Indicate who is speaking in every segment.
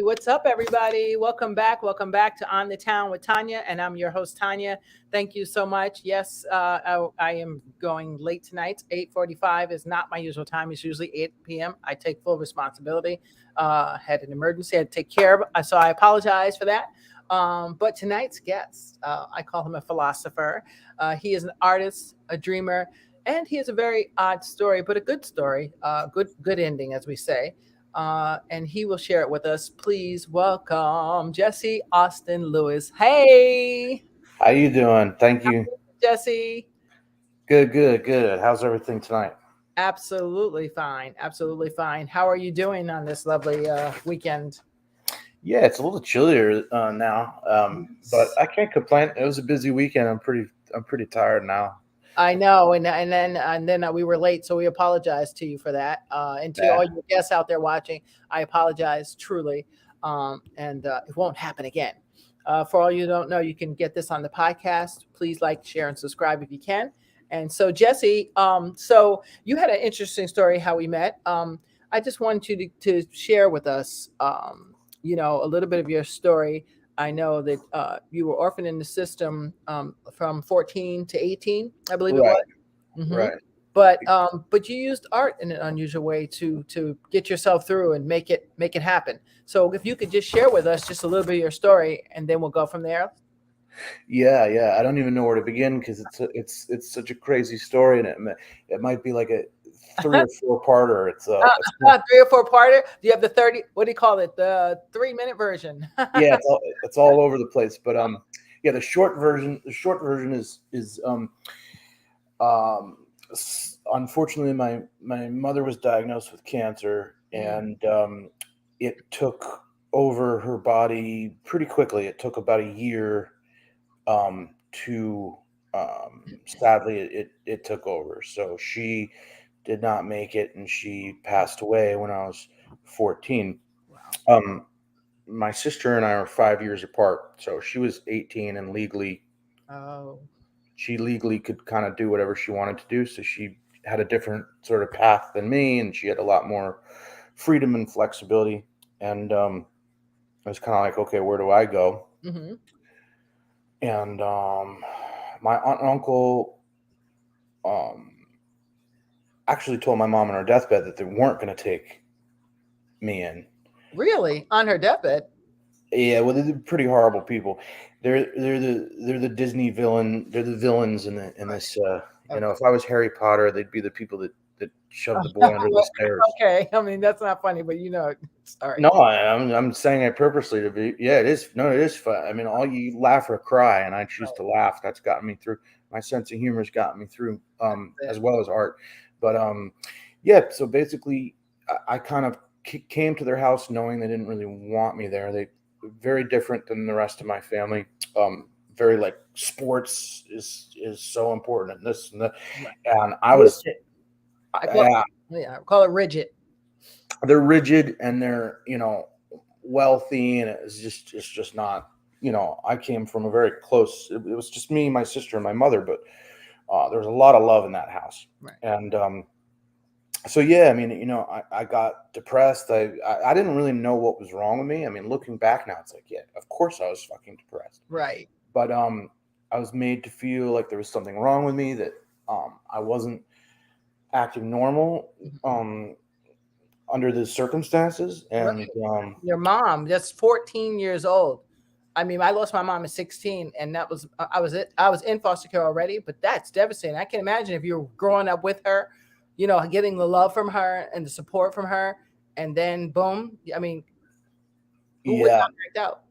Speaker 1: What's up, everybody? Welcome back. Welcome back to On the Town with Tanya, and I'm your host, Tanya. Thank you so much. Yes, I am going late tonight. 8:45 is not my usual time. It's usually 8 p.m. I take full responsibility. Had an emergency I had to take care of, so I apologize for that. But tonight's guest, I call him a philosopher. He is an artist, a dreamer, and he has a very odd story, but a good story, good ending, as we say. And he will share it with us. Please welcome Jesse Austin Lewis. Hey,
Speaker 2: How you doing? Thank you.
Speaker 1: Jesse.
Speaker 2: Good. How's everything tonight?
Speaker 1: Absolutely fine. Absolutely fine. How are you doing on this lovely weekend?
Speaker 2: Yeah, it's a little chillier now, but I can't complain. It was a busy weekend. I'm pretty tired now.
Speaker 1: I know, and then we were late, so we apologize to you for that. And to
Speaker 2: Yeah.
Speaker 1: all your guests out there watching, I apologize truly, and it won't happen again. For all you don't know, you can get this on the podcast. Please like, share, and subscribe if you can. And so, Jesse, so you had an interesting story how we met. I just wanted you to share with us, a little bit of your story. I know that you were orphaned in the system from 14 to 18, I believe it
Speaker 2: Right.
Speaker 1: was. hmm
Speaker 2: Right.
Speaker 1: but you used art in an unusual way to get yourself through and make it happen. So if you could just share with us just a little bit of your story, and then we'll go from there.
Speaker 2: Yeah. I don't even know where to begin because it's such a crazy story, and it might be like a 3 or 4 parter.
Speaker 1: Three or four parter. Do you have the 30? What do you call it? The 3 minute version.
Speaker 2: Yeah, it's all over the place. But yeah, the short version is unfortunately my mother was diagnosed with cancer,
Speaker 1: Mm.
Speaker 2: and it took over her body pretty quickly. It took about a year to sadly it took over. So she did not make it, and she passed away when I was 14.
Speaker 1: Wow.
Speaker 2: Um, my sister and I are 5 years apart, so she was 18 and
Speaker 1: Oh.
Speaker 2: she legally could kind of do whatever she wanted to do. So she had a different sort of path than me, and she had a lot more freedom and flexibility. And I was kind of like, okay, where do I go?
Speaker 1: hmm
Speaker 2: And my aunt and uncle um, actually told my mom on her deathbed that they weren't going to take me in.
Speaker 1: Really, on her deathbed?
Speaker 2: Yeah, well, they're pretty horrible people. They're the Disney villain. They're the villains in
Speaker 1: Right.
Speaker 2: this.
Speaker 1: Okay.
Speaker 2: If I was Harry Potter, they'd be the people that shoved the boy under the stairs.
Speaker 1: Okay. I mean, that's not funny, but sorry.
Speaker 2: No, I'm saying it purposely to be. Yeah, it is. No, it is fun. I mean, all you laugh or cry, and I choose to laugh. That's gotten me through. My sense of humor's gotten me through,
Speaker 1: That's
Speaker 2: as well as art. But yeah. So basically, I kind of came to their house knowing they didn't really want me there. They very different than the rest of my family. Very like sports is so important, and this and that.
Speaker 1: right.
Speaker 2: And I was,
Speaker 1: Rigid. I call
Speaker 2: yeah,
Speaker 1: Yeah, I call it rigid.
Speaker 2: they're rigid, and they're wealthy, and it's just not. I came from a very close. It was just me, my sister, and my mother, but there was a lot of love in that house.
Speaker 1: Right.
Speaker 2: And so yeah, I mean, I got depressed. I didn't really know what was wrong with me. I mean, looking back now, it's like, yeah, of course I was fucking depressed.
Speaker 1: Right.
Speaker 2: But I was made to feel like there was something wrong with me, that I wasn't acting normal
Speaker 1: Mhm.
Speaker 2: under the circumstances.
Speaker 1: Right.
Speaker 2: And
Speaker 1: Your mom, just 14 years old. I mean, I lost my mom at 16, and that was I was in foster care already, but that's devastating. I can imagine if you're growing up with her, getting the love from her and the support from her, and then boom. I mean, who would
Speaker 2: yeah,
Speaker 1: not act out?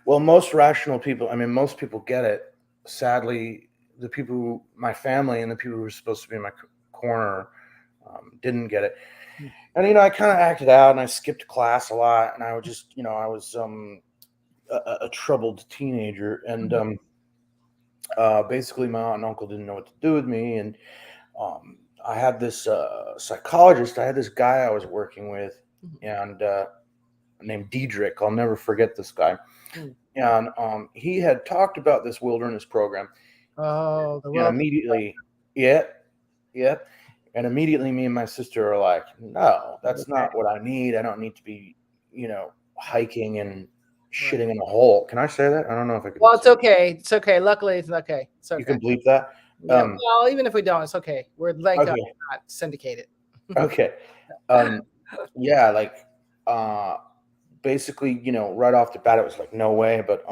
Speaker 2: well, most rational people, I mean, most people get it. Sadly, my family and the people who were supposed to be in my corner didn't get it. And I kind of acted out, and I skipped class a lot, and I would just, I was a troubled teenager, and
Speaker 1: Mhm.
Speaker 2: basically my aunt and uncle didn't know what to do with me. And um, I had this psychologist. I had this guy I was working with,
Speaker 1: Mhm.
Speaker 2: and named Diedrich. I'll never forget this guy.
Speaker 1: Mm.
Speaker 2: And he had talked about this wilderness program,
Speaker 1: Oh, the
Speaker 2: and
Speaker 1: wealth.
Speaker 2: immediately, yeah, yeah, and immediately me and my sister are like, no, that's not what I need. I don't need to be, hiking and shitting in a hole. Can I say that? I don't know if I could.
Speaker 1: Well, it's okay. It's okay. Luckily, it's okay. It's okay.
Speaker 2: You can bleep that.
Speaker 1: Yeah. Well, even if we don't, it's okay. We're like
Speaker 2: Okay.
Speaker 1: not syndicated.
Speaker 2: Okay. Yeah, like basically, right off the bat, it was like no way. But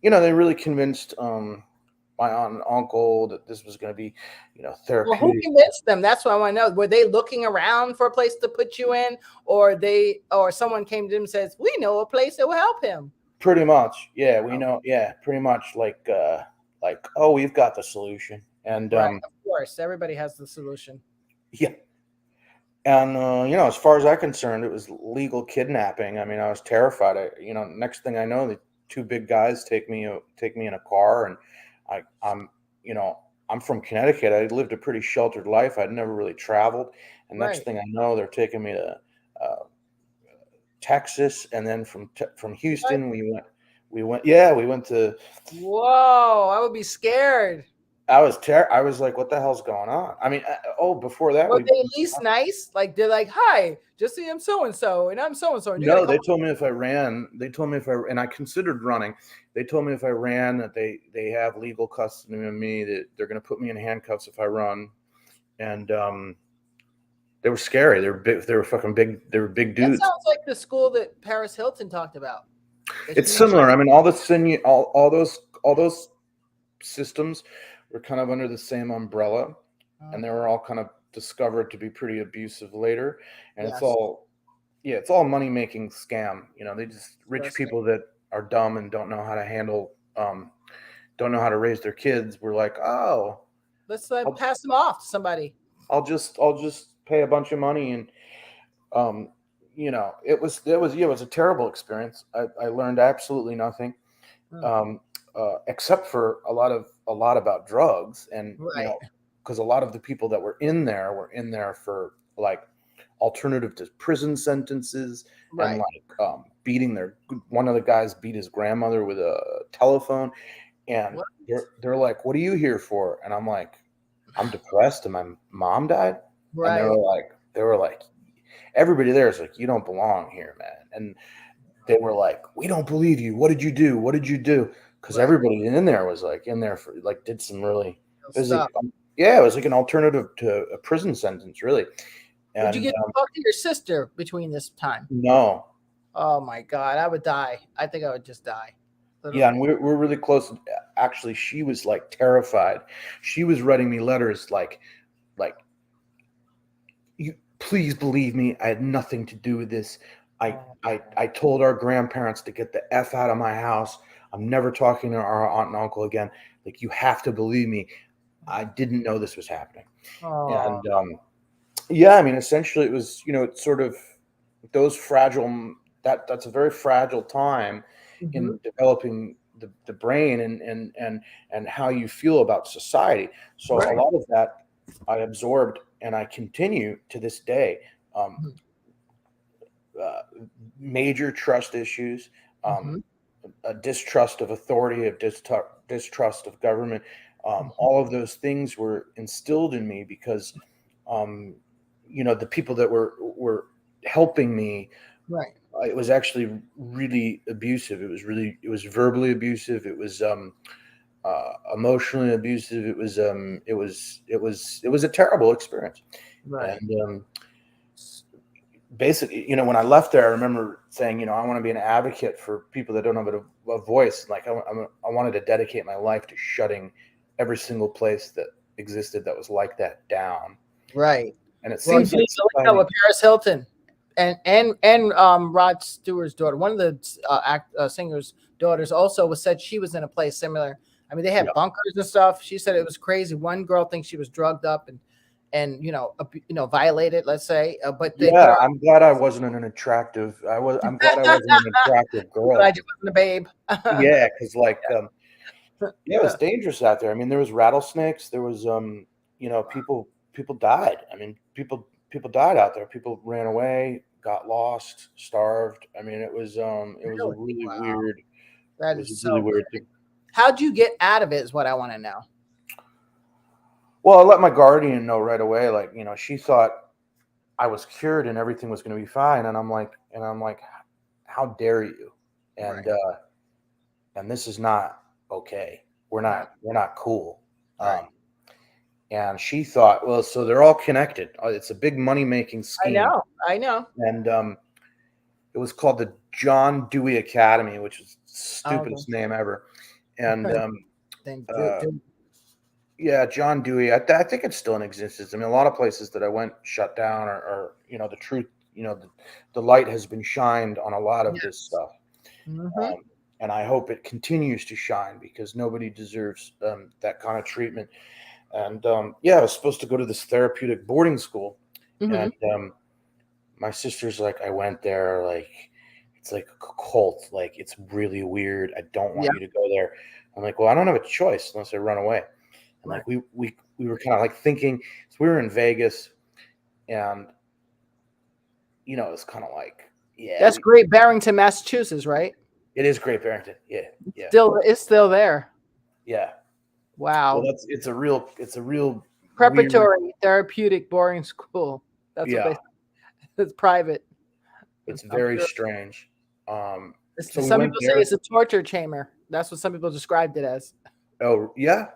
Speaker 2: they really convinced my aunt and uncle that this was going to be, therapeutic.
Speaker 1: Well, who convinced them? That's what I want to know. Were they looking around for a place to put you in, or someone came to them and says, "We know a place that will help him"?
Speaker 2: Pretty much, yeah. We know, yeah. Pretty much, like, oh, we've got the solution, and
Speaker 1: Right, of course, everybody has the solution.
Speaker 2: Yeah. And as far as I'm concerned, it was legal kidnapping. I mean, I was terrified. Next thing I know, the two big guys take me in a car, and I'm from Connecticut. I lived a pretty sheltered life. I'd never really traveled, and next thing I know, they're taking me to Texas, and then from Houston, we went to.
Speaker 1: Whoa! I would be scared.
Speaker 2: I was like, what the hell's going on? I mean, before that,
Speaker 1: were they at least nice? Like, they're like, "Hi, just see, I'm so and so, and I'm so and so."
Speaker 2: No, they told me if I ran. They told me and I considered running. They told me if I ran that they have legal custody of me, that they're going to put me in handcuffs if I run, and they were scary. They were big. They were fucking big. They were big dudes.
Speaker 1: That sounds like the school that Paris Hilton talked about.
Speaker 2: It's similar. I mean, all those systems were kind of under the same umbrella, and they were all kind of discovered to be pretty abusive later. And it's all money-making scam. They just rich people that are dumb and don't know how to handle, don't know how to raise their kids. We're like, oh,
Speaker 1: let's pass them off to somebody.
Speaker 2: I'll just pay a bunch of money, and it was a terrible experience. I learned absolutely nothing. Except for a lot about drugs, and because a lot of the people that were in there for like alternative to prison sentences, and like beating one of the guys beat his grandmother with a telephone, and they're like, "What are you here for?" And I'm like, "I'm depressed, and my mom died." And they were like, everybody there is like, "You don't belong here, man." And they were like, "We don't believe you. What did you do? What did you do?" Because everybody in there was like in there for like did some really it was like an alternative to a prison sentence, really. And,
Speaker 1: did you get to talk to your sister between this time?
Speaker 2: No.
Speaker 1: Oh my God, I would die. I think I would just die.
Speaker 2: Literally. Yeah, and we're really close. Actually, she was like terrified. She was writing me letters like, "You please believe me. I had nothing to do with this. I told our grandparents to get the F out of my house. I'm never talking to our aunt and uncle again. Like, you have to believe me. I didn't know this was happening." And yeah, I mean, essentially it was, it's sort of those fragile, that's a very fragile time in developing the brain and how you feel about society. So a lot of that I absorbed, and I continue to this day. Major trust issues, a distrust of authority, a distrust of government. All of those things were instilled in me because, the people that were helping me, it was actually really abusive. It was verbally abusive. It was emotionally abusive. It was a terrible experience. And basically, when I left there, I remember saying, I want to be an advocate for people that don't have a voice. Like I wanted to dedicate my life to shutting every single place that existed that was like that down.
Speaker 1: Right.
Speaker 2: And it seems
Speaker 1: like with Paris Hilton and Rod Stewart's daughter, one of the singer's daughters, also said she was in a place similar. I mean, they had bunkers and stuff. She said it was crazy. One girl thinks she was drugged up and violated, let's say. But
Speaker 2: I'm glad I wasn't an attractive. I'm glad I wasn't an attractive girl.
Speaker 1: Glad you wasn't a babe.
Speaker 2: Yeah, because it was dangerous out there. I mean, there was rattlesnakes. There was people died. I mean, people died out there. People ran away, got lost, starved. I mean, it was a really weird.
Speaker 1: That is so really weird thing. How'd you get out of it is what I want to know.
Speaker 2: Well, I let my guardian know right away. Like, she thought I was cured and everything was going to be fine. And I'm like, how dare you? And and this is not okay. We're not cool.
Speaker 1: Right.
Speaker 2: And she thought, well, so they're all connected. It's a big money making scheme.
Speaker 1: I know.
Speaker 2: And it was called the John Dewey Academy, which is the
Speaker 1: Oh,
Speaker 2: stupidest name ever. And
Speaker 1: then
Speaker 2: yeah, John Dewey. I think it's still in existence. I mean, a lot of places that I went shut down, or the truth. The light has been shined on a lot of this stuff, and I hope it continues to shine because nobody deserves that kind of treatment. And yeah, I was supposed to go to this therapeutic boarding school, and my sister's like, I went there, like it's like a cult, like it's really weird. I don't want you to go there. I'm like, well, I don't have a choice unless I run away. And like we were kind of like thinking, so we were in Vegas, and it's kind of like, yeah,
Speaker 1: that's Great Barrington, Massachusetts, right?
Speaker 2: It is Great Barrington. Yeah.
Speaker 1: It's still there.
Speaker 2: Yeah.
Speaker 1: Wow.
Speaker 2: Well, it's a real
Speaker 1: preparatory therapeutic boarding school. That's what it's private.
Speaker 2: It's very strange.
Speaker 1: So some people say it's a torture chamber. That's what some people described it as.
Speaker 2: Oh yeah,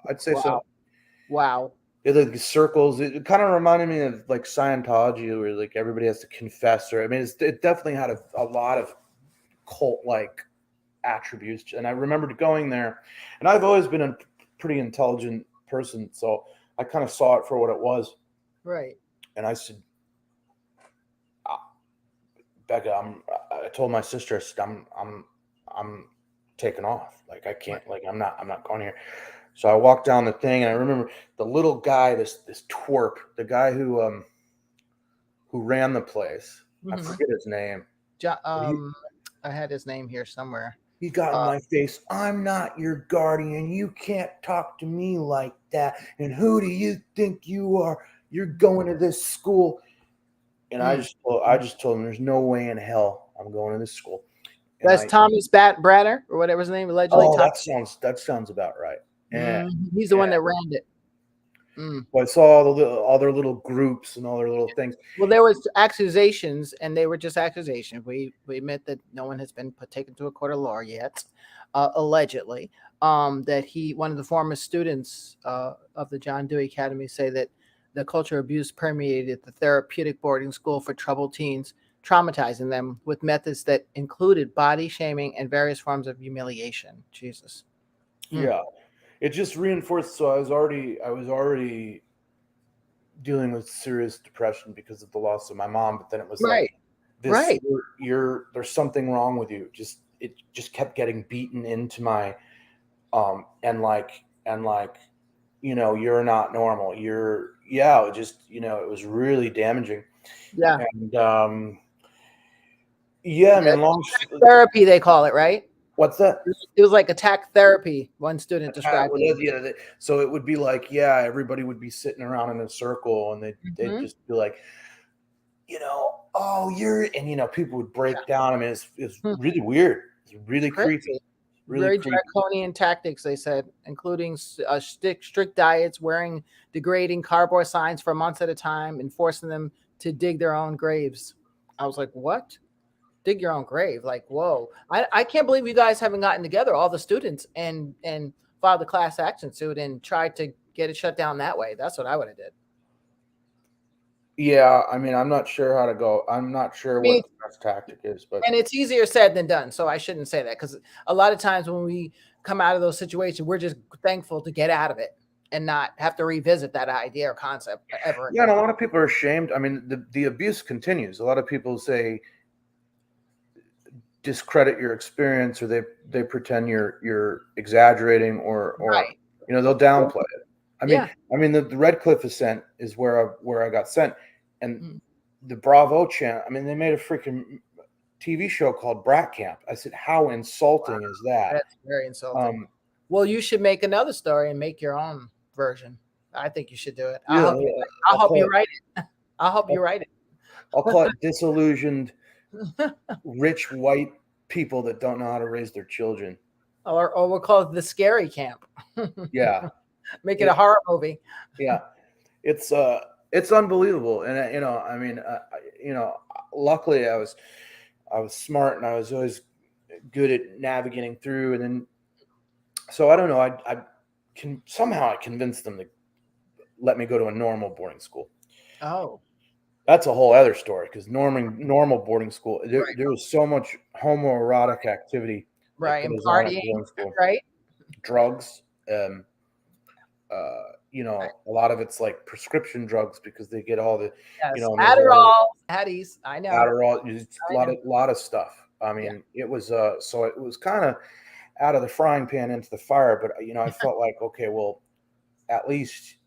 Speaker 2: I'd say so.
Speaker 1: Wow.
Speaker 2: The circles. It kind of reminded me of like Scientology, where like everybody has to confess. Or I mean, it definitely had a lot of cult-like attributes. And I remembered going there, and I've always been a pretty intelligent person, so I kind of saw it for what it was.
Speaker 1: Right.
Speaker 2: And I said, Becca, I told my sister, I said, I'm taking off. Like I can't, like I'm not going here. So I walked down the thing, and I remember the little guy, this twerp, the guy who ran the place. I forget his name.
Speaker 1: I had his name here somewhere.
Speaker 2: He got in my face. I'm not your guardian. You can't talk to me like that. And who do you think you are? You're going to this school. And I just told him, there's no way in hell I'm going to this school. And
Speaker 1: that's Thomas Bratter or whatever his name allegedly.
Speaker 2: Oh, that sounds about right. Yeah,
Speaker 1: he's the one that ran it.
Speaker 2: Well, I saw all their little groups and all their little things.
Speaker 1: Well, there was accusations, and they were just accusations. We admit that no one has been taken to a court of law yet, allegedly. That one of the former students of the John Dewey Academy, say that the culture of abuse permeated the therapeutic boarding school for troubled teens, traumatizing them with methods that included body shaming and various forms of humiliation. Jesus.
Speaker 2: Yeah. It just reinforced. So I was already dealing with serious depression because of the loss of my mom. But then it was there's something wrong with you. It just kept getting beaten into my, and like, you're not normal. It was really damaging.
Speaker 1: Yeah.
Speaker 2: And I mean,
Speaker 1: therapy, they call it, right?
Speaker 2: What's that?
Speaker 1: It was like attack therapy. One student described it.
Speaker 2: So it would be like, everybody would be sitting around in a circle, and they'd just be like, people would break down. I mean, it's really weird. It's really creepy.
Speaker 1: Very draconian tactics, they said, including strict diets, wearing degrading cardboard signs for months at a time, and forcing them to dig their own graves. I was like, what? Dig your own grave? Like, whoa. I can't believe you guys haven't gotten together, all the students, and filed a class action suit and tried to get it shut down that way. That's what I would have did.
Speaker 2: Yeah, I mean, I'm not sure how to go. I'm not sure what the best tactic is, and
Speaker 1: it's easier said than done. So I shouldn't say that, because a lot of times when we come out of those situations, we're just thankful to get out of it and not have to revisit that idea or concept ever.
Speaker 2: Yeah, and a lot of people are ashamed. I mean, the abuse continues. A lot of people say, discredit your experience, or they pretend you're exaggerating, or
Speaker 1: right.
Speaker 2: They'll downplay it. I mean, the Red Cliff Ascent is where I got sent, and the Bravo channel. I mean, they made a freaking TV show called Brat Camp. I said, how insulting is that?
Speaker 1: That's very insulting. Well, you should make another story and make your own version. I think you should do it. I'll help you write it. I'll help you write it.
Speaker 2: I'll call it Disillusioned Rich White People That Don't Know How to Raise Their Children.
Speaker 1: Or we'll call it The Scary Camp.
Speaker 2: Yeah.
Speaker 1: Make it a horror movie.
Speaker 2: Yeah. It's unbelievable. And, luckily I I was smart and I was always good at navigating through. And then, so I don't know, I convinced them to let me go to a normal boarding school.
Speaker 1: Oh,
Speaker 2: That's a whole other story, because normal boarding school,
Speaker 1: right,
Speaker 2: there was so much homoerotic activity that
Speaker 1: right, and
Speaker 2: goes on at
Speaker 1: partying,
Speaker 2: boarding school.
Speaker 1: right?
Speaker 2: Drugs,
Speaker 1: Right.
Speaker 2: a lot of it's like prescription drugs, because they get all the,
Speaker 1: Yes,
Speaker 2: and there's all
Speaker 1: Adderall, Addies. I
Speaker 2: the
Speaker 1: know,
Speaker 2: Adderall, it's a
Speaker 1: I know.
Speaker 2: lot of stuff. I
Speaker 1: Yeah.
Speaker 2: mean, it was so it was kind of out of the frying pan into the fire, but I felt like, okay, well, at least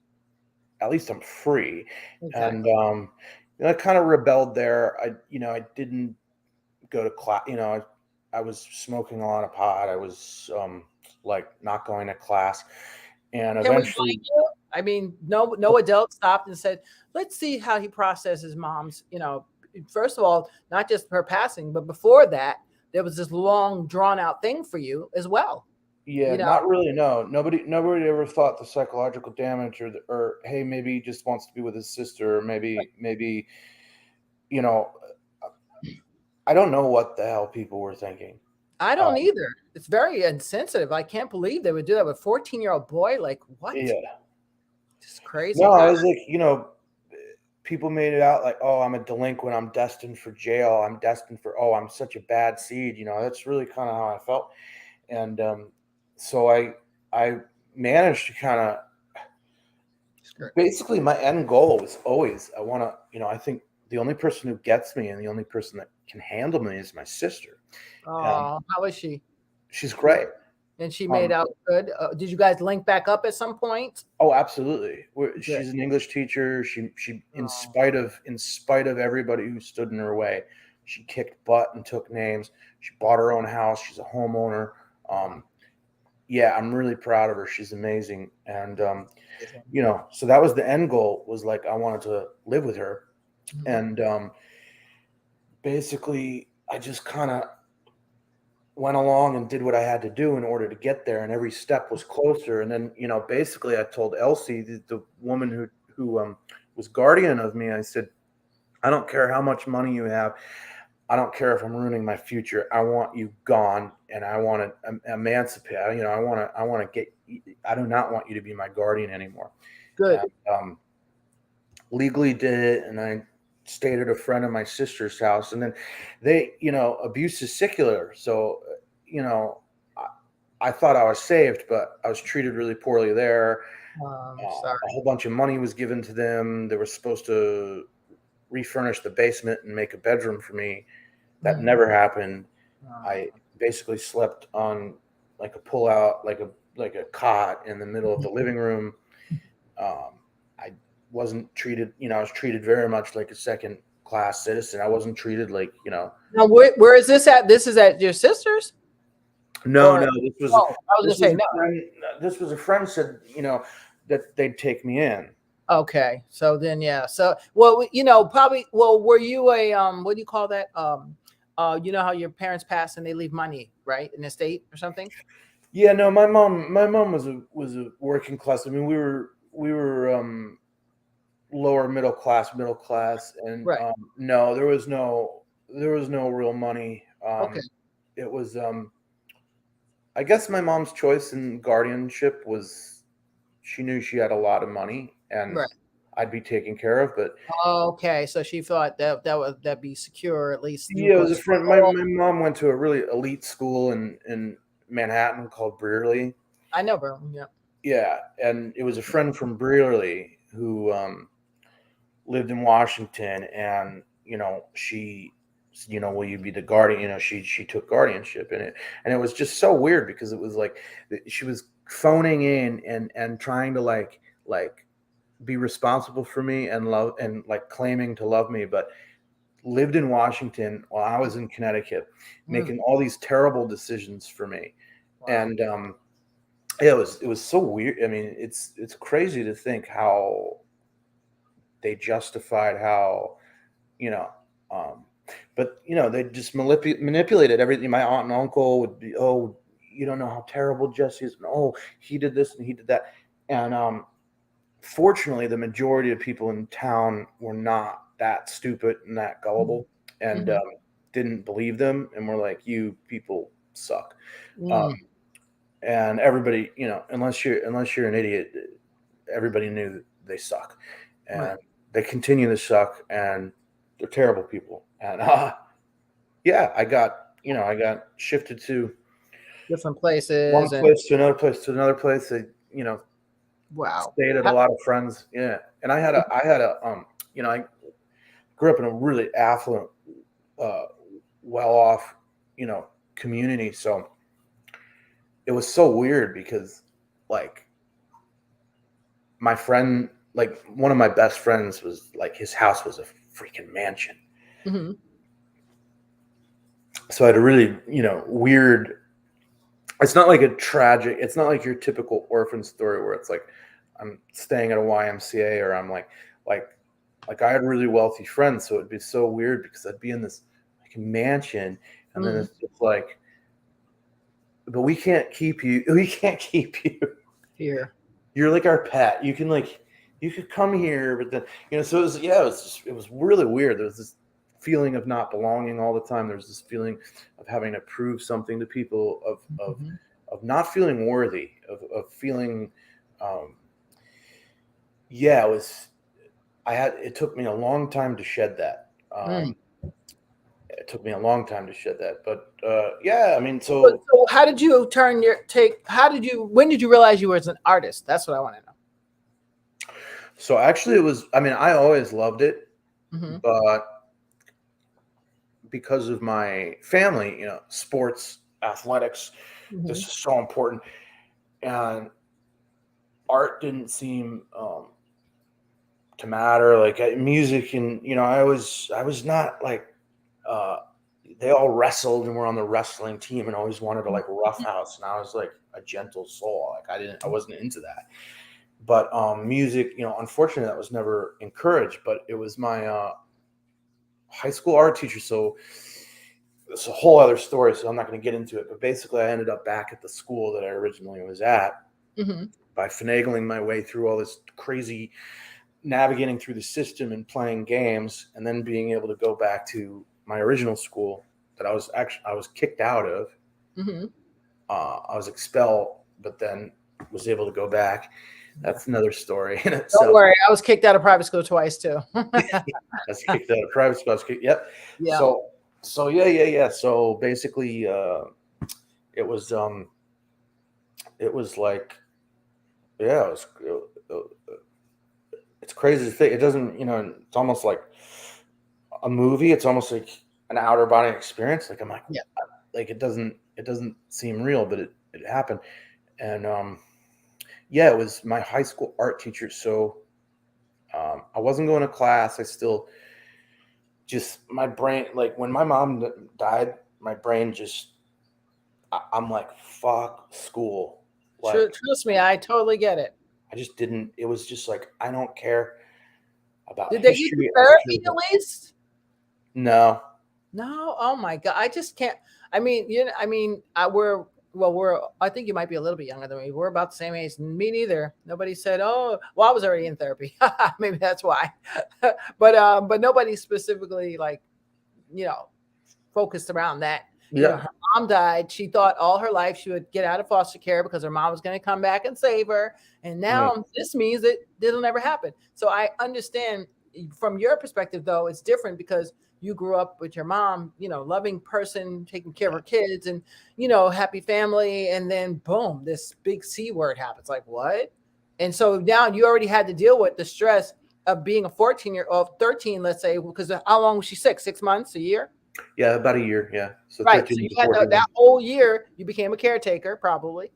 Speaker 2: I'm free. And
Speaker 1: Exactly.
Speaker 2: I kind of rebelled there. I didn't go to class. I was smoking a lot of pot. I was like not going to class, and
Speaker 1: Can we blame
Speaker 2: eventually,
Speaker 1: you? I mean, no adult stopped and said, "Let's see how he processes mom's." First of all, not just her passing, but before that, there was this long, drawn out thing for you as well.
Speaker 2: yeah,
Speaker 1: You know,
Speaker 2: not really. No, nobody ever thought the psychological damage, or hey, maybe he just wants to be with his sister, or maybe you know, I don't know what the hell people were thinking.
Speaker 1: I don't
Speaker 2: Um,
Speaker 1: either. It's very insensitive. I can't believe they would do that with a 14-year-old boy. Like, what?
Speaker 2: yeah.
Speaker 1: Just
Speaker 2: No,
Speaker 1: crazy.
Speaker 2: I was like, people made it out like, oh, I'm a delinquent. I'm destined for jail. I'm destined for, oh, I'm such a bad seed. That's really kind of how I felt. And so I managed to kind of, basically my end goal was always, I want to, I think the only person who gets me and the only person that can handle me is my sister. And
Speaker 1: Oh, how is she?
Speaker 2: she's great.
Speaker 1: And she made
Speaker 2: Um,
Speaker 1: out good. Did you guys link back up at some point?
Speaker 2: Oh, absolutely.
Speaker 1: Good.
Speaker 2: She's an English teacher. She
Speaker 1: Oh,
Speaker 2: in spite of everybody who stood in her way, she kicked butt and took names. She bought her own house. She's a homeowner.
Speaker 1: wow.
Speaker 2: Yeah, I'm really proud of her. She's amazing. And
Speaker 1: Amazing.
Speaker 2: so that was the end goal, was like I wanted to live with her.
Speaker 1: Mhm.
Speaker 2: And basically I just kind of went along and did what I had to do in order to get there, and every step was closer. And then, basically I told Elsie, the woman who was guardian of me, I said, I don't care how much money you have. I don't care if I'm ruining my future. I want you gone, and I want to emancipate. I want to get. I do not want you to be my guardian anymore.
Speaker 1: Good.
Speaker 2: And legally did it, and I stayed at a friend of my sister's house, and then they, abuse is secular, so I thought I was saved, but I was treated really poorly there.
Speaker 1: Sorry.
Speaker 2: A whole bunch of money was given to them. They were supposed to refurnish the basement and make a bedroom for me. That
Speaker 1: Mhm.
Speaker 2: never happened.
Speaker 1: Oh,
Speaker 2: I basically slept on like a pull-out, like a cot in the middle of the living room. I wasn't treated, I was treated very much like a second class citizen. I wasn't treated like,
Speaker 1: Now, where is this at? This is at your sister's?
Speaker 2: no,
Speaker 1: Or,
Speaker 2: no, this was
Speaker 1: oh, I was going to say,
Speaker 2: a
Speaker 1: no.
Speaker 2: friend. This was a friend said, that they'd take me in.
Speaker 1: Okay. So then, yeah. So, well, probably, well, were you what do you call that? You know how your parents pass and they leave money, right? In the estate or something?
Speaker 2: Yeah, no, my mom was a working class. I mean, we were lower middle class, and
Speaker 1: Right.
Speaker 2: no, there was no real money.
Speaker 1: Okay.
Speaker 2: It was I guess my mom's choice in guardianship was, she knew she had a lot of money and
Speaker 1: Right.
Speaker 2: I'd be taken care of. But
Speaker 1: Okay. So she thought that'd be secure, at least you
Speaker 2: yeah, it
Speaker 1: go
Speaker 2: was
Speaker 1: to
Speaker 2: a friend. My
Speaker 1: school.
Speaker 2: mom went to a really elite school in Manhattan called Brearley.
Speaker 1: I know, bro. Yeah.
Speaker 2: Yeah, and it was a friend from Brearley who lived in Washington, and she, will you be the guardian? She took guardianship in it, and it was just so weird, because it was like she was phoning in and trying to like be responsible for me and love, and like claiming to love me, but lived in Washington while I was in Connecticut,
Speaker 1: Mm,
Speaker 2: making all these terrible decisions for me.
Speaker 1: wow.
Speaker 2: And yeah, it was so weird. I mean, it's crazy to think how they justified how, you know, um, but they just manipulated everything. My aunt and uncle would be, oh, you don't know how terrible Jesse is. And, oh, he did this and he did that. And fortunately, the majority of people in town were not that stupid and that
Speaker 1: Mhm.
Speaker 2: gullible. And
Speaker 1: Mhm.
Speaker 2: didn't believe them and were like, you people suck.
Speaker 1: Mm,
Speaker 2: And everybody, unless you're an idiot, everybody knew that they suck, and
Speaker 1: right.
Speaker 2: they continue to suck, and they're terrible people. And yeah, I got shifted to
Speaker 1: Different
Speaker 2: one
Speaker 1: places and
Speaker 2: place to another place to another place. I,
Speaker 1: wow.
Speaker 2: stayed at a lot of friends. Yeah, and I had a I grew up in a really affluent, uh, well off, community. So it was so weird because, like, my friend, like one of my best friends, was like, his house was a freaking mansion.
Speaker 1: Hmm.
Speaker 2: So I had a really, weird. It's not like it's not like your typical orphan story where it's like I'm staying at a YMCA, or I'm like I had really wealthy friends, so it'd be so weird because I'd be in this like mansion, and then
Speaker 1: Mm,
Speaker 2: it's just like, but we can't keep you. We can't keep you.
Speaker 1: here.
Speaker 2: You're like our pet. You could come here, but then, so it was really weird. There was this feeling of not belonging all the time. There's this feeling of having to prove something to people,
Speaker 1: Mhm.
Speaker 2: of not feeling worthy, of feeling, um, yeah, it took me a long time to shed that.
Speaker 1: Mm.
Speaker 2: It took me a long time to shed that, but yeah, I mean,
Speaker 1: But
Speaker 2: so
Speaker 1: so how did you when did you realize you were an artist? That's what I want to
Speaker 2: actually, I mean, I always loved it,
Speaker 1: know. Hmm.
Speaker 2: but because of my family, sports, athletics, this
Speaker 1: Hmm.
Speaker 2: is so important, and art didn't seem to matter. Like, music, and I was not like, uh, they all wrestled and were on the wrestling team and always wanted to like roughhouse, and I was like a gentle soul. Like, I wasn't into that. But music, unfortunately, that was never encouraged. But it was my high school art teacher. So it's a whole other story. So I'm not going to get into it. But basically, I ended up back at the school that I originally was at
Speaker 1: Hmm.
Speaker 2: by finagling my way through all this crazy navigating through the system and playing games, and then being able to go back to my original school that I was kicked out of.
Speaker 1: Hmm.
Speaker 2: I was expelled, but then was able to go back.
Speaker 1: Yeah.
Speaker 2: That's another story in
Speaker 1: Don't
Speaker 2: itself.
Speaker 1: worry, I was kicked out of private school twice too.
Speaker 2: I was kicked out of private school. Yep.
Speaker 1: Yeah.
Speaker 2: So yeah. So basically, it was it was like, yeah, it's crazy to think. It doesn't, it's almost like a movie. It's almost like an outer body experience. Like, I'm
Speaker 1: Yeah.
Speaker 2: like, it doesn't seem real, but it happened. And yeah, it was my high school art teacher. So I wasn't going to class. I still just, my brain, like when my mom died, my brain just, I'm like, fuck school. Like,
Speaker 1: Trust me, I totally get it.
Speaker 2: I just didn't, it was just like, I don't care about
Speaker 1: Did they give you
Speaker 2: history. I don't care
Speaker 1: therapy
Speaker 2: about,
Speaker 1: at least?
Speaker 2: no.
Speaker 1: No. Oh my God. I just can't. I mean, I think you might be a little bit younger than me. We're about the same age. Me neither. Nobody said, oh, well, I was already in therapy. Maybe that's why. But nobody specifically, like, you know, focused around that.
Speaker 2: Yeah.
Speaker 1: Her mom died. She thought all her life she would get out of foster care because her mom was going to come back and save her. And
Speaker 2: Right.
Speaker 1: now this means that it'll never happen. So I understand from your perspective, though, it's different because you grew up with your mom, loving person, taking care of her kids and, happy family. And then boom, this big C word happens. Like, what? And so now you already had to deal with the stress of being a 14-year-old, 13, let's say, because how long was she sick? 6 months, a year?
Speaker 2: Yeah, about a year. Yeah. So
Speaker 1: Right. So
Speaker 2: 13
Speaker 1: you
Speaker 2: to
Speaker 1: had
Speaker 2: 14.
Speaker 1: that whole year, you became a caretaker, probably.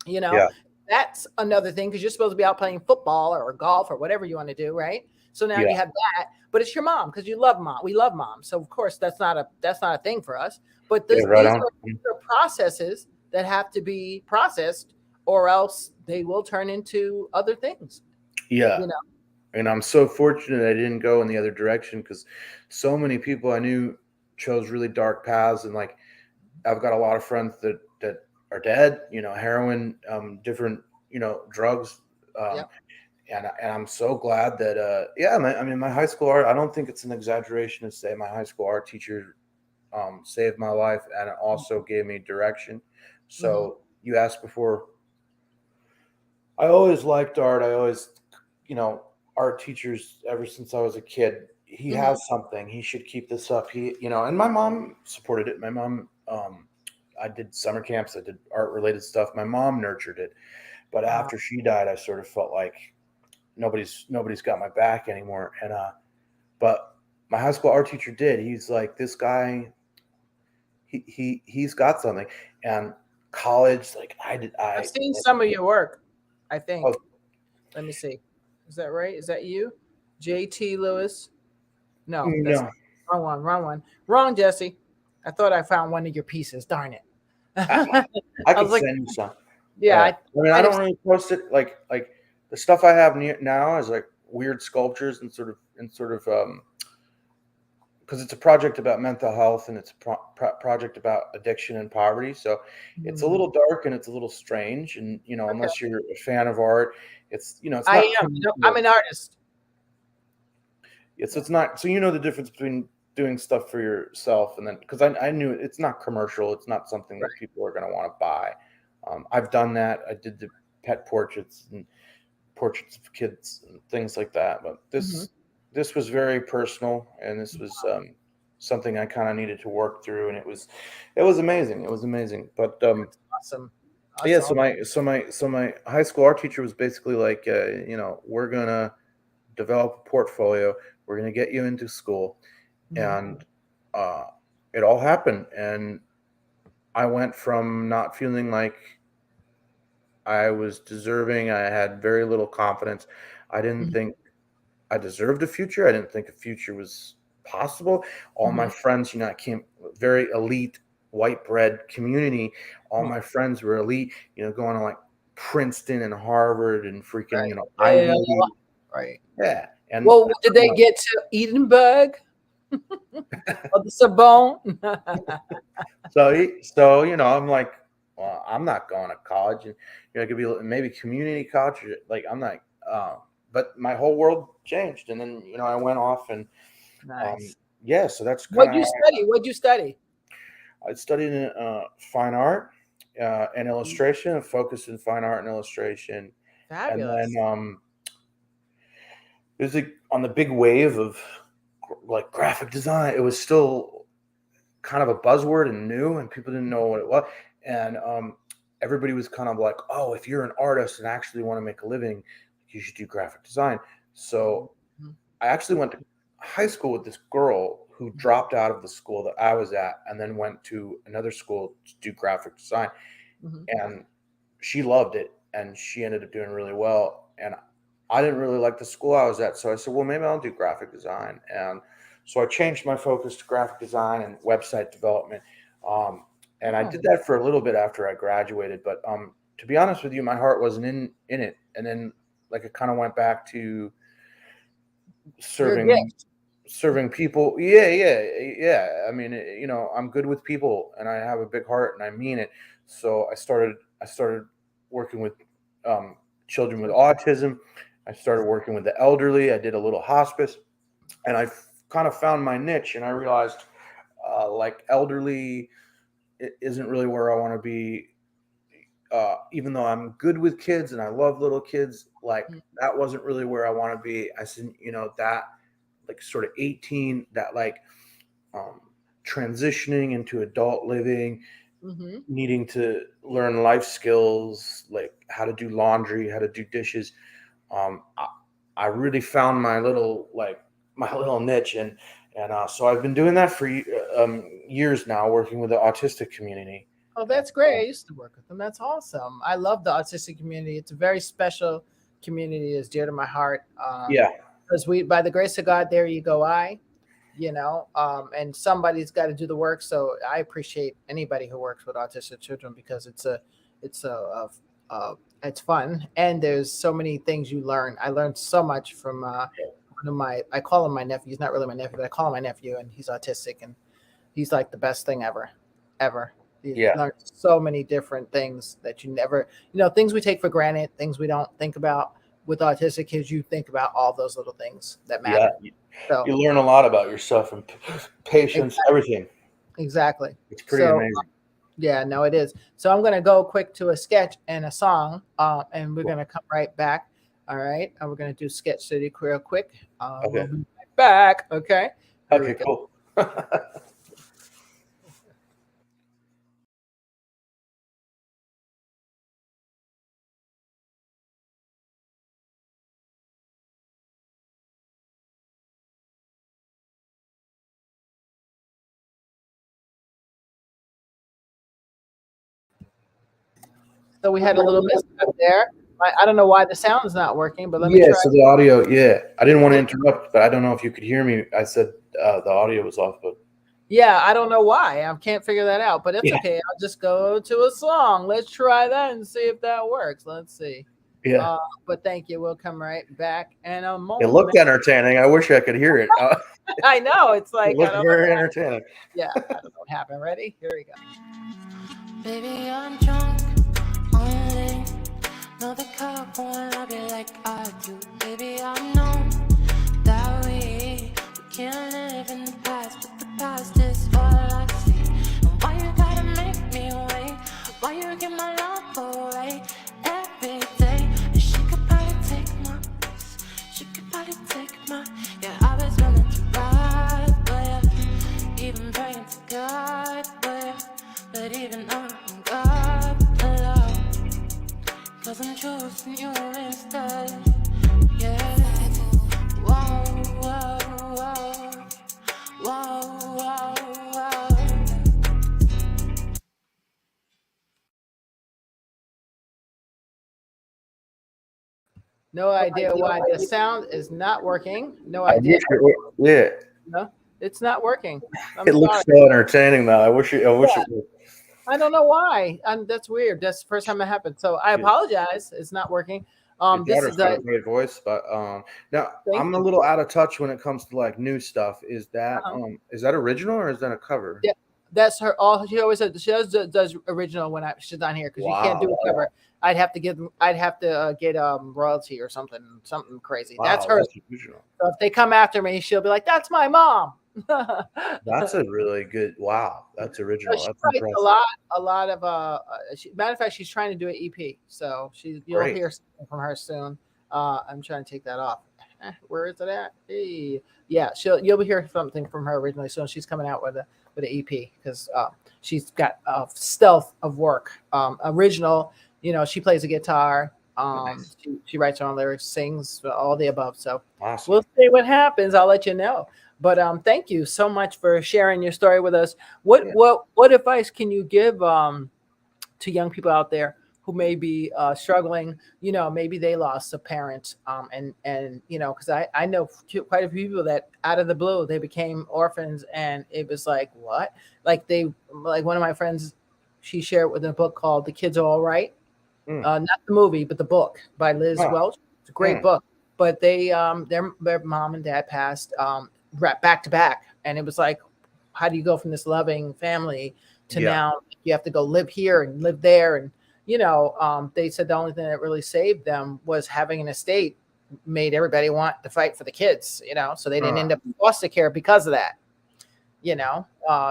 Speaker 1: You know,
Speaker 2: Yeah.
Speaker 1: that's another thing because you're supposed to be out playing football or golf or whatever you want to do, right? So now
Speaker 2: Yeah.
Speaker 1: you have that, but it's your mom because you love mom. We love mom, so of course that's not a thing for us. But
Speaker 2: Yeah. Right on.
Speaker 1: these are processes that have to be processed, or else they will turn into other things.
Speaker 2: Yeah.
Speaker 1: You know.
Speaker 2: And I'm so fortunate I didn't go in the other direction, because so many people I knew chose really dark paths. And like, I've got a lot of friends that are dead, heroin, different, drugs. Um,
Speaker 1: Yep.
Speaker 2: and I'm so glad that, yeah, I mean, my high school art, I don't think it's an exaggeration to say my high school art teacher saved my life, and it also gave me direction.
Speaker 1: Mhm.
Speaker 2: So you asked before. I always liked art. I always, you know, art teachers ever since I was a kid. He
Speaker 1: Mhm.
Speaker 2: has something. He should keep this up. And my mom supported it. My mom, I did summer camps. I did art related stuff. My mom nurtured it. But
Speaker 1: Wow.
Speaker 2: after she died, I sort of felt like nobody's got my back anymore. But my high school art teacher did. He's like, this guy, he's got something. And college, like I did,
Speaker 1: I've seen some of your work, I
Speaker 2: oh,
Speaker 1: think. Let me see. Is that right? Is that you? JT Lewis? No, that's
Speaker 2: no,
Speaker 1: wrong one. Wrong one. Wrong, Jesse. I thought I found one of your pieces. Darn it.
Speaker 2: I,
Speaker 1: I
Speaker 2: I
Speaker 1: was
Speaker 2: could
Speaker 1: like,
Speaker 2: send you some.
Speaker 1: yeah,
Speaker 2: Yeah, I mean, I
Speaker 1: might have.
Speaker 2: don't really post it like the stuff I have now is like weird sculptures and sort of because it's a project about mental health and it's a project about addiction and poverty. So it's a
Speaker 1: Hmm.
Speaker 2: little dark and it's a little strange. And
Speaker 1: Okay.
Speaker 2: unless you're a fan of art, it's
Speaker 1: I
Speaker 2: not
Speaker 1: am. I'm
Speaker 2: commercial.
Speaker 1: an artist.
Speaker 2: It's not. So the difference between doing stuff for yourself and then because I knew it's not commercial. It's not something that
Speaker 1: Right.
Speaker 2: people are going to want to buy. I've done that. I did the pet portraits and portraits of kids and things like that. But
Speaker 1: Hmm.
Speaker 2: this was very personal, and this was something I kind of needed to work through, and it was amazing. It was amazing. But
Speaker 1: Awesome.
Speaker 2: yeah,
Speaker 1: Awesome.
Speaker 2: so my high school art teacher was basically like, we're gonna develop a portfolio. We're gonna get you into school,
Speaker 1: Hmm.
Speaker 2: and uh, it all happened, and I went from not feeling like I was deserving. I had very little confidence. I didn't
Speaker 1: Hmm.
Speaker 2: think I deserved a future. I didn't think a future was possible. All my
Speaker 1: Hmm.
Speaker 2: friends, I came very elite white bread community. All my friends were elite, going to like Princeton and Harvard and freaking,
Speaker 1: Right.
Speaker 2: Ivy
Speaker 1: Yeah.
Speaker 2: League.
Speaker 1: Right.
Speaker 2: Yeah. And
Speaker 1: Well, did they get to Edinburgh or the Sorbonne?
Speaker 2: I'm like, well, I'm not going to college, and it could be maybe community college. Like I'm not, but my whole world changed, and then I went off and
Speaker 1: Nice.
Speaker 2: yeah, so that's kind
Speaker 1: What'd
Speaker 2: of
Speaker 1: you study? What'd you study?
Speaker 2: I studied in fine art and illustration, a focus in fine art and illustration, and then
Speaker 1: Fabulous.
Speaker 2: it was like on the big wave of like graphic design. It was still kind of a buzzword and new, and people didn't know what it was, and everybody was kind of like, "Oh, if you're an artist and actually want to make a living, you should do graphic design." So
Speaker 1: Mhm.
Speaker 2: I actually went to high school with this girl who dropped out of the school that I was at and then went to another school to do graphic design.
Speaker 1: Mhm.
Speaker 2: And she loved it and she ended up doing really well. And I didn't really like the school I was at. So I said, well, maybe I'll do graphic design. And so I changed my focus to graphic design and website development. And I did
Speaker 1: Oh,
Speaker 2: that for a little bit after I graduated. But to be honest with you, my heart wasn't in it. And then like it kind of went back to
Speaker 1: your
Speaker 2: serving
Speaker 1: gift.
Speaker 2: serving people. Yeah. I mean, I'm good with people and I have a big heart and I mean it. So I started working with um, children with autism. I started working with the elderly. I did a little hospice, and kind of found my niche, and I realized like elderly isn't really where I want to be. Even though I'm good with kids and I love little kids, like
Speaker 1: Mhm.
Speaker 2: that wasn't really where I want to be. I said, that like sort of 18, that like um, transitioning into adult living,
Speaker 1: Mhm.
Speaker 2: needing to learn life skills like how to do laundry, how to do dishes. I really found my little niche, and so I've been doing that for years now, working with the autistic community.
Speaker 1: Oh,
Speaker 2: And
Speaker 1: that's great. I used to work with them. That's awesome. I love the autistic community. It's a very special community. It's dear to my heart.
Speaker 2: yeah,
Speaker 1: Because by the grace of God, there you go. And somebody's got to do the work. So I appreciate anybody who works with autistic children because it's fun and there's so many things you learn. I learned so much from one of I call him my nephew. He's not really my nephew, but I call him my nephew, and he's autistic, and he's like the best thing ever, ever. You
Speaker 2: yeah,
Speaker 1: learn so many different things that you never, things we take for granted, things we don't think about. With autistic kids, you think about all those little things that
Speaker 2: yeah.
Speaker 1: matter. So
Speaker 2: You learn a lot about yourself and patience,
Speaker 1: exactly.
Speaker 2: everything.
Speaker 1: Exactly.
Speaker 2: It's pretty amazing.
Speaker 1: Yeah, no, it is. So I'm going to go quick to a sketch and a song, and we're going to come right back. All right. And we're going to do Sketch City real quick.
Speaker 2: Okay.
Speaker 1: We'll be right back. Okay. Here we
Speaker 2: Okay,
Speaker 1: go.
Speaker 2: cool.
Speaker 1: So we had a little mishap there. I don't know why the sound is not working, but let me
Speaker 2: Yeah,
Speaker 1: try.
Speaker 2: so the audio, yeah. I didn't want to interrupt, but I don't know if you could hear me. I said the audio was off, but
Speaker 1: Yeah, I don't know why. I can't figure that out, but it's
Speaker 2: Yeah.
Speaker 1: okay. I'll just go to a song. Let's try that and see if that works. Let's see.
Speaker 2: yeah.
Speaker 1: But thank you. We'll come right back in a
Speaker 2: It
Speaker 1: moment.
Speaker 2: looked entertaining. I wish I could hear it.
Speaker 1: I know. It's
Speaker 2: It
Speaker 1: like, I
Speaker 2: looked
Speaker 1: don't
Speaker 2: very
Speaker 1: know.
Speaker 2: entertaining.
Speaker 1: Yeah, I don't know what happened. Ready? Here we go.
Speaker 3: Baby, I'm drunk only. Know the cop won't love you like I do. Baby, I know that we can't live in the past, but the past is all I see. And why you gotta make me wait? Why you give my love away every day? And she could probably take my place. She could probably take my. Yeah, I was gonna do right, but yeah, even praying to God, but even I'm God alone. 'Cause I'm choosing you instead. Yeah. Whoa, whoa, whoa. Whoa, whoa, whoa.
Speaker 1: No idea why the sound is not working. No
Speaker 2: I
Speaker 1: idea.
Speaker 2: wish it would, yeah.
Speaker 1: No, it's not working. I'm
Speaker 2: It looks
Speaker 1: sorry.
Speaker 2: so entertaining though. I wish it would.
Speaker 1: I don't know why. That's weird. That's the first time it happened. So I apologize. It's not working.
Speaker 2: Your
Speaker 1: This
Speaker 2: daughter's
Speaker 1: is
Speaker 2: got a great voice, but now
Speaker 1: Thank
Speaker 2: I'm a
Speaker 1: you.
Speaker 2: little out of touch when it comes to like new stuff. Is that
Speaker 1: Uh-huh.
Speaker 2: is that original or is that a cover?
Speaker 1: Yeah, that's her. All she always said. She does original when she's not here because you can't do a cover. I'd have to get royalty or something crazy.
Speaker 2: Wow,
Speaker 1: That's hers.
Speaker 2: that's original.
Speaker 1: So if they come after me, she'll be like, "That's my mom."
Speaker 2: That's a really good. Wow, that's original.
Speaker 1: She
Speaker 2: That's
Speaker 1: writes
Speaker 2: impressive.
Speaker 1: a lot of matter of fact, she's trying to do an EP, so you'll
Speaker 2: Great.
Speaker 1: hear something from her soon. I'm trying to take that off. Where is it at? Hey. Yeah, you'll hear something from her originally soon. She's coming out with an EP because she's got a stealth of work. Original, she plays a guitar.
Speaker 2: Nice.
Speaker 1: She writes her own lyrics, sings, all the above. So
Speaker 2: Awesome.
Speaker 1: we'll see what happens. I'll let you know. But thank you so much for sharing your story with us. What advice can you give to young people out there who may be struggling? Maybe they lost a parent, and because I know quite a few people that out of the blue they became orphans, and it was like what? Like one of my friends, she shared with a book called "The Kids Are All Right," not the movie, but the book by Liz Welch. It's a great book. But they their mom and dad passed back to back, and it was like, how do you go from this loving family to now you have to go live here and live there? And they said the only thing that really saved them was having an estate made everybody want to fight for the kids, so they didn't end up in foster care because of that.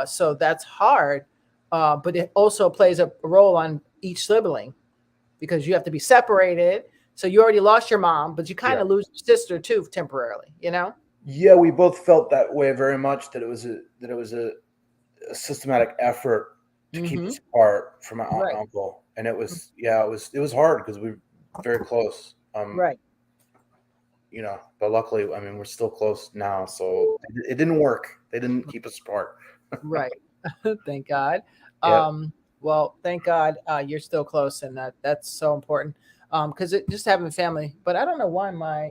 Speaker 1: So that's hard, but it also plays a role on each sibling because you have to be separated. So you already lost your mom, but you kind of lose your sister too temporarily,
Speaker 2: Yeah, we both felt that way very much. That it was a systematic effort to keep us apart from my aunt and uncle, and it was hard because we were very close.
Speaker 1: Right.
Speaker 2: But luckily, I mean, we're still close now, so it didn't work. They didn't keep us apart.
Speaker 1: Right. Thank God.
Speaker 2: Yeah.
Speaker 1: Well, thank God you're still close, and that's so important. Because just having family, but I don't know why my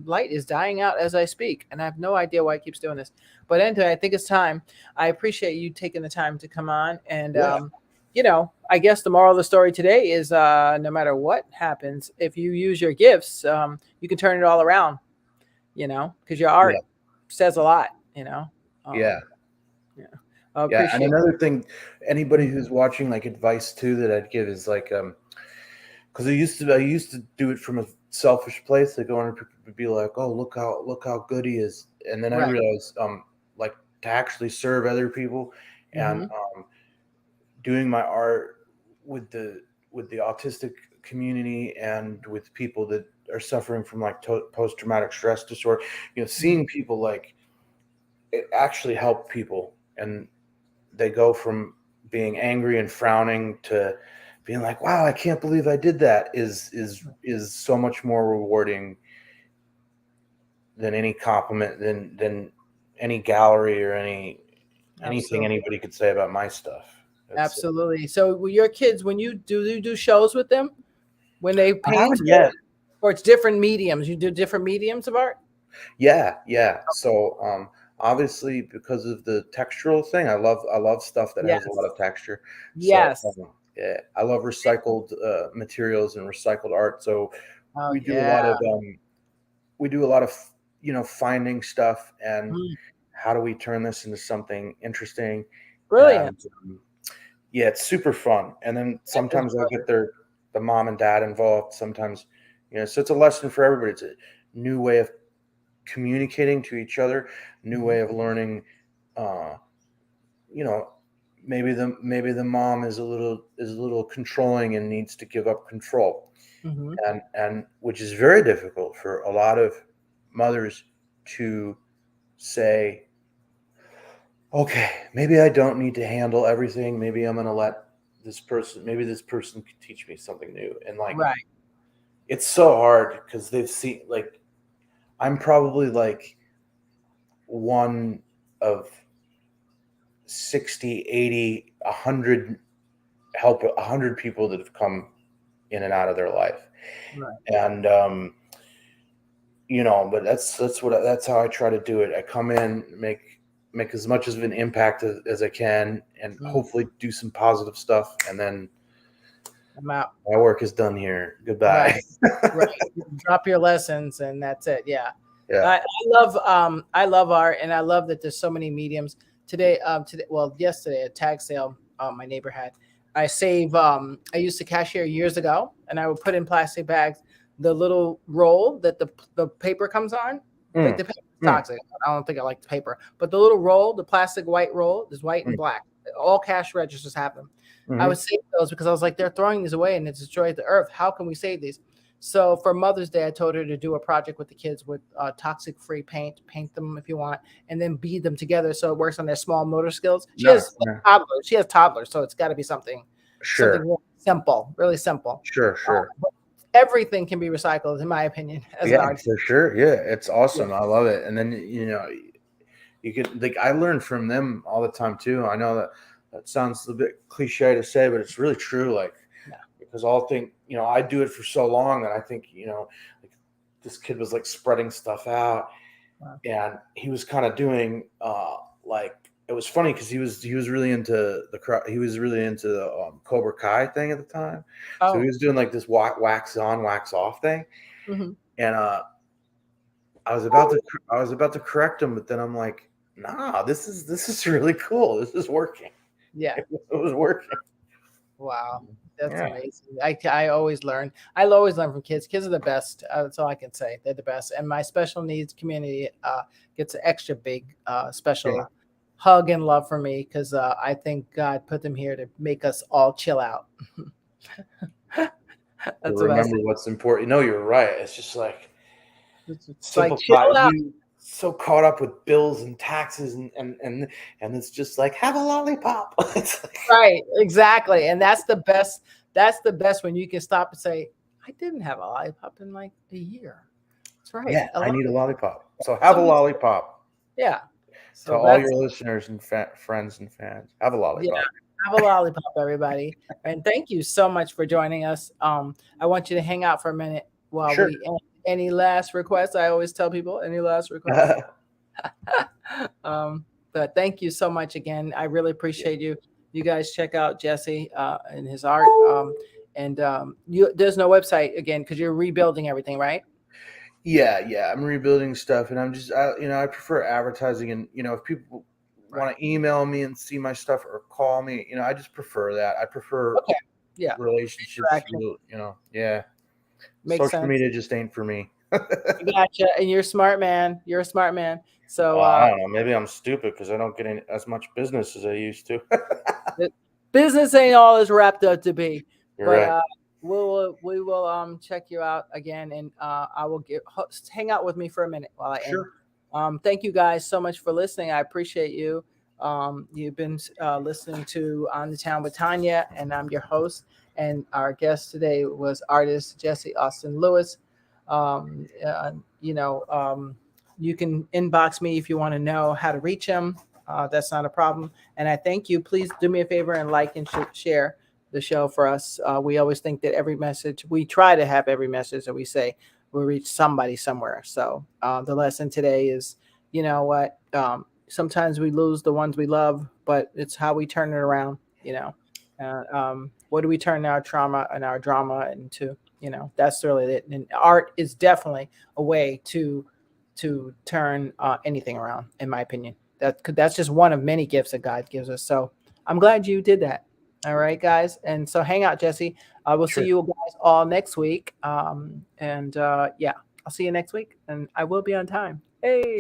Speaker 1: light is dying out as I speak, and I have no idea why it keeps doing this. But anyway, I think it's time. I appreciate you taking the time to come on, and I guess the moral of the story today is no matter what happens, if you use your gifts, you can turn it all around. Because your art says a lot.
Speaker 2: Yeah.
Speaker 1: Yeah.
Speaker 2: And another thing, anybody who's watching, like advice too that I'd give is like because I used to do it from a selfish place. Like going to be like, oh, look how good he is, and then I realized like to actually serve other people and doing my art with the autistic community and with people that are suffering from like post-traumatic stress disorder, seeing people like it actually helped people, and they go from being angry and frowning to being like, wow, I can't believe I did that, is so much more rewarding than any compliment, than any gallery or anything anybody could say about my stuff.
Speaker 1: Absolutely. So your kids, when you do shows with them, when they paint, or it's different mediums, you do different mediums of art?
Speaker 2: Yeah. So obviously, because of the textural thing, I love stuff that has a lot of texture.
Speaker 1: Yes.
Speaker 2: So, yeah, I love recycled materials and recycled art. So we do a lot of finding stuff and how do we turn this into something interesting.
Speaker 1: Brilliant.
Speaker 2: And, yeah, it's super fun. And then sometimes I'll get the mom and dad involved. Sometimes, so it's a lesson for everybody. It's a new way of communicating to each other, new way of learning. Maybe the mom is a little controlling and needs to give up control, and which is very difficult for a lot of mothers to say, okay, maybe I don't need to handle everything. Maybe I'm going to let this person can teach me something new. And like, it's so hard because they've seen, like, I'm probably like one of 60, 80, 100 people that have come in and out of their life. And, but that's how I try to do it. I come in, make as much of an impact as I can, and hopefully do some positive stuff. And then
Speaker 1: I'm out.
Speaker 2: My work is done here. Goodbye.
Speaker 1: Right. Drop your lessons and that's it. Yeah.
Speaker 2: Yeah.
Speaker 1: I love art, and I love that there's so many mediums. Yesterday at tag sale my neighbor had, I used to cashier years ago, and I would put in plastic bags the little roll that the paper comes on. Like the paper is toxic. I don't think I like the paper, but the little roll, the plastic white roll, is white and black. All cash registers have them. I would save those because I was like, they're throwing these away and it destroys the earth. How can we save these? So for Mother's Day, I told her to do a project with the kids with toxic-free paint them if you want, and then bead them together so it works on their small motor skills. She has toddlers. She has toddlers, so it's got to be something really simple.
Speaker 2: Sure.
Speaker 1: Everything can be recycled, in my opinion.
Speaker 2: For sure. Yeah, it's awesome. I love it. And then you could, like, I learn from them all the time too. I know that sounds a bit cliche to say, but it's really true. Like, because I'll think, I do it for so long that I think, like, this kid was like spreading stuff out, and he was kind of doing like, it was funny because he was really into the Cobra Kai thing at the time. So he was doing like this wax on, wax off thing, and I was about to correct him, but then I'm like, nah, this is really cool. This is working.
Speaker 1: Yeah,
Speaker 2: it was working.
Speaker 1: Wow. That's amazing. I always learn. I'll always learn from kids. Kids are the best. That's all I can say. They're the best. And my special needs community gets an extra big special hug and love for me, because I think God put them here to make us all chill out.
Speaker 2: That's remember what's important. No, you're right. It's just like,
Speaker 1: chill out.
Speaker 2: So caught up with bills and taxes and it's just like, have a lollipop.
Speaker 1: Right, exactly. And that's the best. That's the best, when you can stop and say, I didn't have a lollipop in like a year. That's right.
Speaker 2: Yeah, I need a lollipop. So have a lollipop.
Speaker 1: Yeah.
Speaker 2: So all your listeners and friends and fans, have a lollipop.
Speaker 1: Yeah, have a lollipop, everybody. And thank you so much for joining us. I want you to hang out for a minute while we end. Any last requests? I always tell people, any last requests? But thank you so much again. I really appreciate you. You guys check out Jesse and his art. There's no website again because you're rebuilding everything, right?
Speaker 2: Yeah. I'm rebuilding stuff, and I'm just, I prefer advertising. And if people want to email me and see my stuff or call me, I just prefer that. I prefer relationships. Makes Social media just ain't for me.
Speaker 1: I gotcha. And you're a smart man. You're a smart man. So
Speaker 2: I don't know. Maybe I'm stupid because I don't get as much business as I used to.
Speaker 1: business ain't all it's wrapped up to be.
Speaker 2: You're
Speaker 1: But
Speaker 2: right.
Speaker 1: we will check you out again, and I will hang out with me for a minute while I
Speaker 2: Sure.
Speaker 1: end. Thank you guys so much for listening. I appreciate you. You've been listening to On the Town with Tanya, and I'm your host. And our guest today was artist Jesse Austin Lewis. You know, you can inbox me if you want to know how to reach him. That's not a problem. And I thank you. Please do me a favor and like and share the show for us. We always think that every message, we try to have every message that we say will reach somebody somewhere. So the lesson today is, you know what, sometimes we lose the ones we love, but it's how we turn it around, you know. What do we turn our trauma and our drama into? You know, that's really it. And art is definitely a way to turn anything around, in my opinion. That's just one of many gifts that God gives us. So I'm glad you did that. All right, guys. And so hang out, Jesse. I will see you guys all next week. Yeah, I'll see you next week, and I will be on time. Hey.